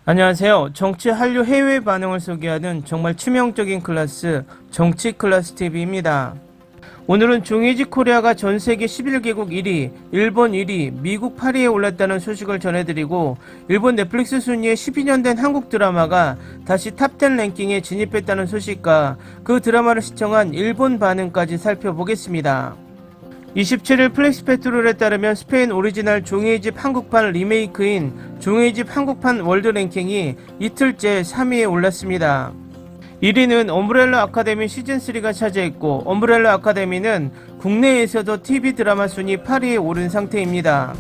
안녕하세요. 정치 한류 해외 반응을 소개하는 정말 치명적인 클래스 정치 클래스 TV입니다. 오늘은 종이지 코리아가 전 세계 11개국 1위, 일본 1위, 미국 8위에 올랐다는 소식을 전해드리고 일본 넷플릭스 순위에 12년 된 한국 드라마가 다시 탑10 랭킹에 진입했다는 소식과 그 드라마를 시청한 일본 반응까지 살펴보겠습니다. 27일 플렉스페트롤에 따르면 스페인 오리지널 종이집 한국판 리메이크인 종이집 한국판 월드 랭킹이 이틀째 3위에 올랐습니다. 1위는 엄브렐라 아카데미 시즌3가 차지했고 엄브렐라 아카데미는 국내에서도 TV 드라마 순위 8위에 오른 상태입니다.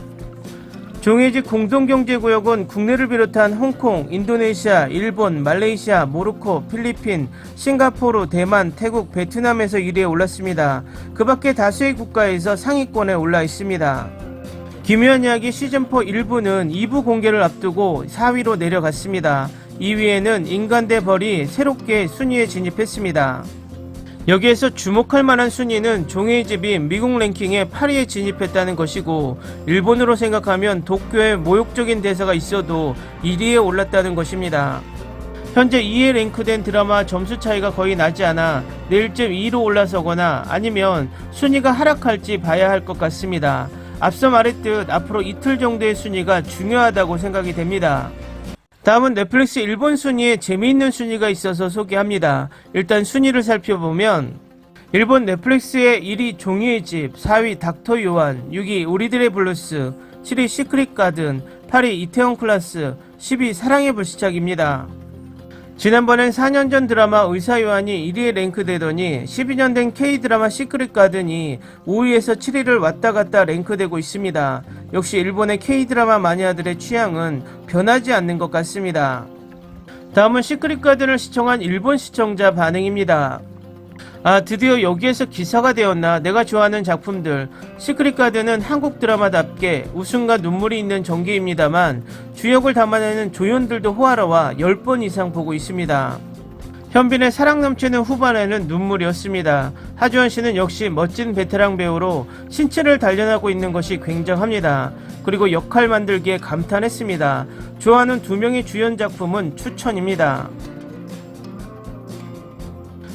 종이집 공동경제구역은 국내를 비롯한 홍콩, 인도네시아, 일본, 말레이시아, 모로코, 필리핀, 싱가포르, 대만, 태국, 베트남에서 1위에 올랐습니다. 그 밖에 다수의 국가에서 상위권에 올라 있습니다. 기묘한 이야기 시즌4 1부는 2부 공개를 앞두고 4위로 내려갔습니다. 2위에는 인간 대 벌이 새롭게 순위에 진입했습니다. 여기에서 주목할 만한 순위는 종이집이 미국 랭킹에 8위에 진입했다는 것이고 일본으로 생각하면 도쿄에 모욕적인 대사가 있어도 1위에 올랐다는 것입니다. 현재 2위에 랭크된 드라마 점수 차이가 거의 나지 않아 내일쯤 2위로 올라서거나 아니면 순위가 하락할지 봐야 할 것 같습니다. 앞서 말했듯 앞으로 이틀 정도의 순위가 중요하다고 생각이 됩니다. 다음은 넷플릭스 일본 순위에 재미있는 순위가 있어서 소개합니다. 일단 순위를 살펴보면 일본 넷플릭스의 1위 종이의 집, 4위 닥터 요한, 6위 우리들의 블루스, 7위 시크릿 가든, 8위 이태원 클라스, 10위 사랑의 불시착입니다. 지난번엔 4년 전 드라마 의사 요한이 1위에 랭크되더니 12년 된 K드라마 시크릿 가든이 5위에서 7위를 왔다갔다 랭크되고 있습니다. 역시 일본의 K드라마 마니아들의 취향은 변하지 않는 것 같습니다. 다음은 시크릿 가든을 시청한 일본 시청자 반응입니다. 드디어 여기에서 기사가 되었나. 내가 좋아하는 작품들. 시크릿 가든은 한국 드라마답게 웃음과 눈물이 있는 전개입니다만 주역을 담아내는 조연들도 호화로워 10번 이상 보고 있습니다. 현빈의 사랑 넘치는 후반에는 눈물이었습니다. 하주원 씨는 역시 멋진 베테랑 배우로 신체를 단련하고 있는 것이 굉장합니다. 그리고 역할 만들기에 감탄했습니다. 좋아하는 2명의 주연 작품은 추천입니다.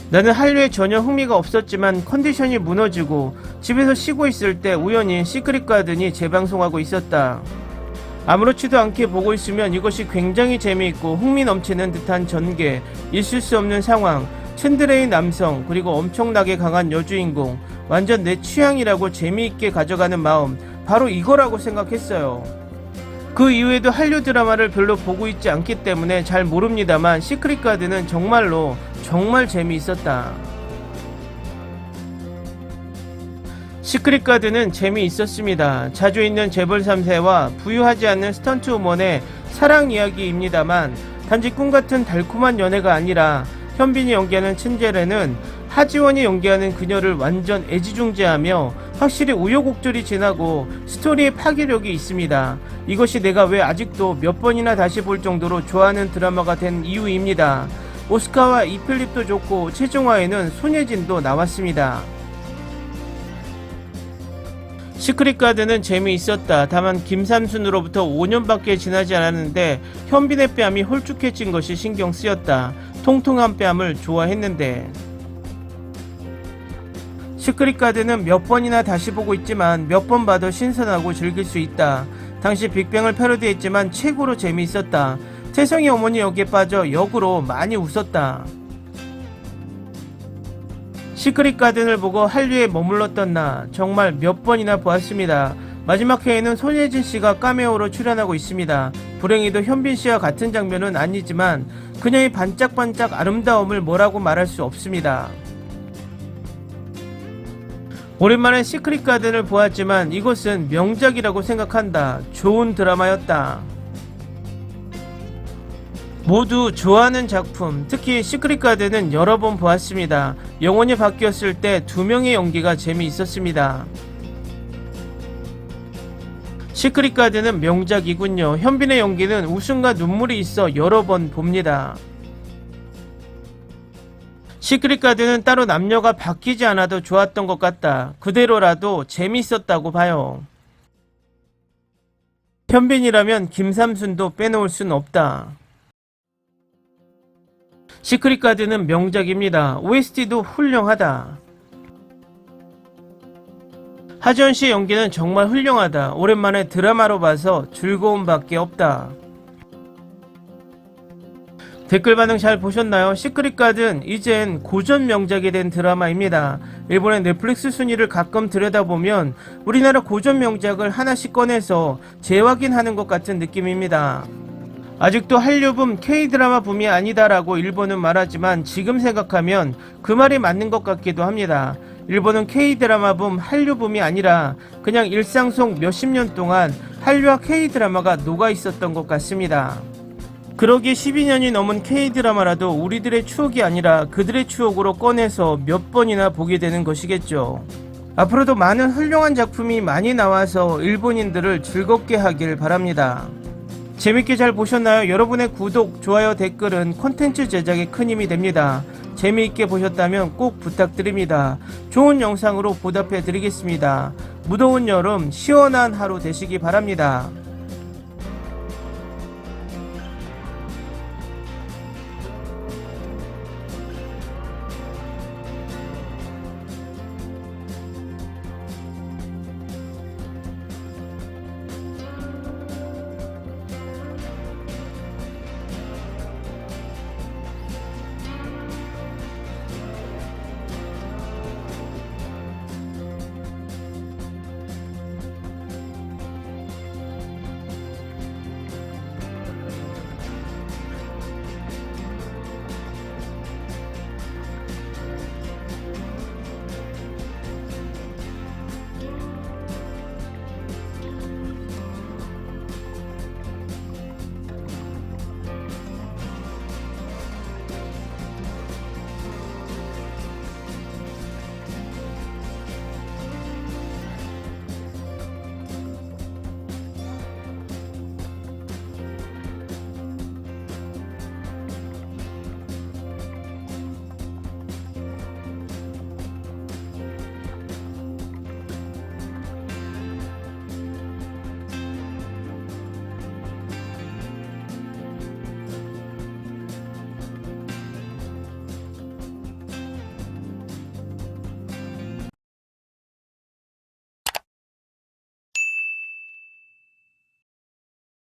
나는 한류에 전혀 흥미가 없었지만 컨디션이 무너지고 집에서 쉬고 있을 때 우연히 시크릿 가든이 재방송하고 있었다. 아무렇지도 않게 보고 있으면 이것이 굉장히 재미있고 흥미 넘치는 듯한 전개, 있을 수 없는 상황, 츤드레의 남성, 그리고 엄청나게 강한 여주인공, 완전 내 취향이라고 재미있게 가져가는 마음, 바로 이거라고 생각했어요. 그 이후에도 한류 드라마를 별로 보고 있지 않기 때문에 잘 모릅니다만 시크릿 가든은 정말로 정말 재미있었다. 시크릿 가든은 재미있었습니다. 자주 있는 재벌 3세와 부유하지 않는 스턴트 우먼의 사랑 이야기입니다만 단지 꿈같은 달콤한 연애가 아니라 현빈이 연기하는 츤제레는 하지원이 연기하는 그녀를 완전 애지중지하며 확실히 우여곡절이 지나고 스토리의 파괴력이 있습니다. 이것이 내가 왜 아직도 몇 번이나 다시 볼 정도로 좋아하는 드라마가 된 이유입니다. 오스카와 이필립도 좋고 최종화에는 손예진도 나왔습니다. 시크릿 가든은 재미있었다. 다만 김삼순으로부터 5년밖에 지나지 않았는데 현빈의 뺨이 홀쭉해진 것이 신경 쓰였다. 통통한 뺨을 좋아했는데. 시크릿 가든은 몇 번이나 다시 보고 있지만 몇 번 봐도 신선하고 즐길 수 있다. 당시 빅뱅을 패러디했지만 최고로 재미있었다. 태성이 어머니 여기에 빠져 역으로 많이 웃었다. 시크릿 가든을 보고 한류에 머물렀던 나 정말 몇 번이나 보았습니다. 마지막 회에는 손예진 씨가 카메오로 출연하고 있습니다. 불행히도 현빈 씨와 같은 장면은 아니지만 그녀의 반짝반짝 아름다움을 뭐라고 말할 수 없습니다. 오랜만에 시크릿 가든을 보았지만 이것은 명작이라고 생각한다. 좋은 드라마였다. 모두 좋아하는 작품, 특히 시크릿 가든은 여러 번 보았습니다. 영혼이 바뀌었을 때 2명의 연기가 재미있었습니다. 시크릿 가든은 명작이군요. 현빈의 연기는 웃음과 눈물이 있어 여러 번 봅니다. 시크릿 가든은 따로 남녀가 바뀌지 않아도 좋았던 것 같다. 그대로라도 재밌었다고 봐요. 현빈이라면 김삼순도 빼놓을 순 없다. 시크릿 가든은 명작입니다. OST도 훌륭하다. 하지원 씨의 연기는 정말 훌륭하다. 오랜만에 드라마로 봐서 즐거움밖에 없다. 댓글 반응 잘 보셨나요? 시크릿 가든 이젠 고전 명작이 된 드라마입니다. 일본의 넷플릭스 순위를 가끔 들여다보면 우리나라 고전 명작을 하나씩 꺼내서 재확인하는 것 같은 느낌입니다. 아직도 한류붐 K드라마 붐이 아니다라고 일본은 말하지만 지금 생각하면 그 말이 맞는 것 같기도 합니다. 일본은 K드라마 붐, 한류 붐이 아니라 그냥 일상 속 몇십 년 동안 한류와 K드라마가 녹아 있었던 것 같습니다. 그러기에 12년이 넘은 K드라마라도 우리들의 추억이 아니라 그들의 추억으로 꺼내서 몇 번이나 보게 되는 것이겠죠. 앞으로도 많은 훌륭한 작품이 많이 나와서 일본인들을 즐겁게 하길 바랍니다. 재밌게 잘 보셨나요? 여러분의 구독, 좋아요, 댓글은 콘텐츠 제작에 큰 힘이 됩니다. 재미있게 보셨다면 꼭 부탁드립니다. 좋은 영상으로 보답해 드리겠습니다. 무더운 여름 시원한 하루 되시기 바랍니다.